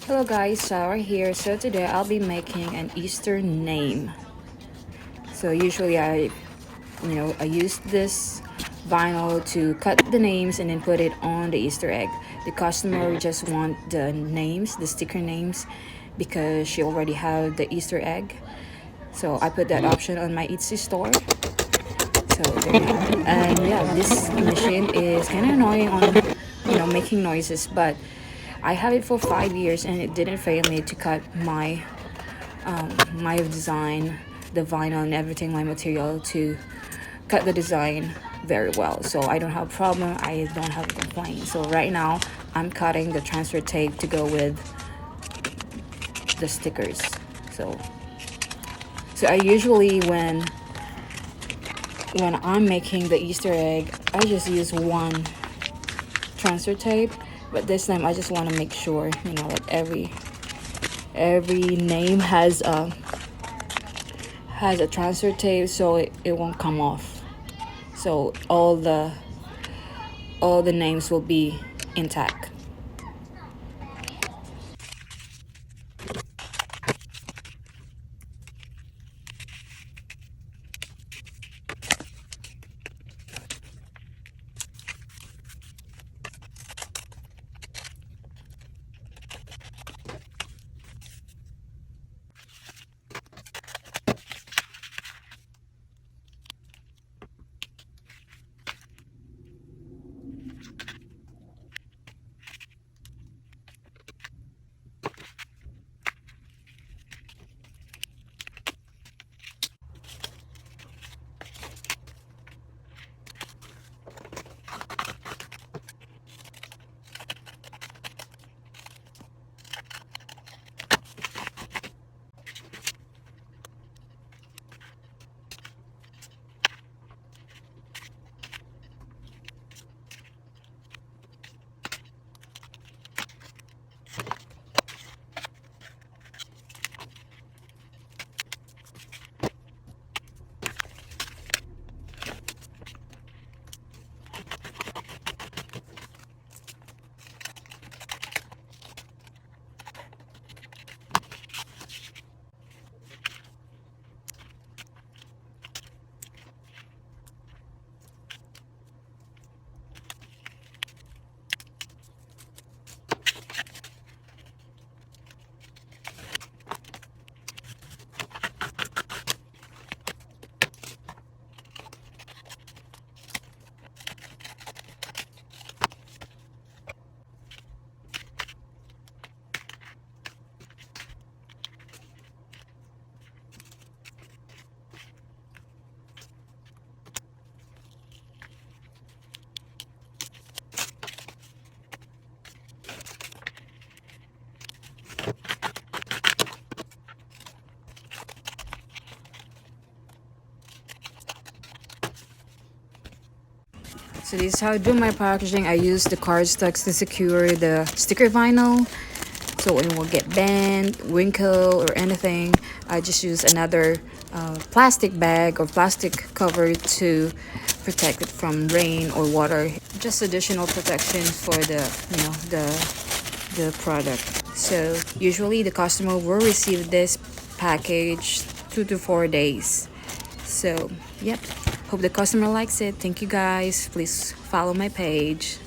Hello guys, Sarah here. So today I'll be making an Easter name. So usually I use this vinyl to cut the names and then put it on the Easter egg. The customer just want the names, the sticker names, because she already have the Easter egg. So I put that option on my Etsy store. So there you go. And yeah, this machine is kind of annoying on making noises, but I have it for 5 years and it didn't fail me to cut my design, the vinyl and everything, my material to cut the design very well. So I don't have a problem. I don't have a complaint. So right now I'm cutting the transfer tape to go with the stickers. So I usually when I'm making the Easter egg, I just use one transfer tape, but this time I just want to make sure like every name has a transfer tape, so it won't come off, so all the names will be intact. So this is how I do my packaging. I use the cardstocks to secure the sticker vinyl, so it won't get bent, wrinkle, or anything. I just use another plastic bag or plastic cover to protect it from rain or water. Just additional protection for the product. So usually the customer will receive this package 2 to 4 days. So yep, hope the customer likes it. Thank you guys. Please follow my page.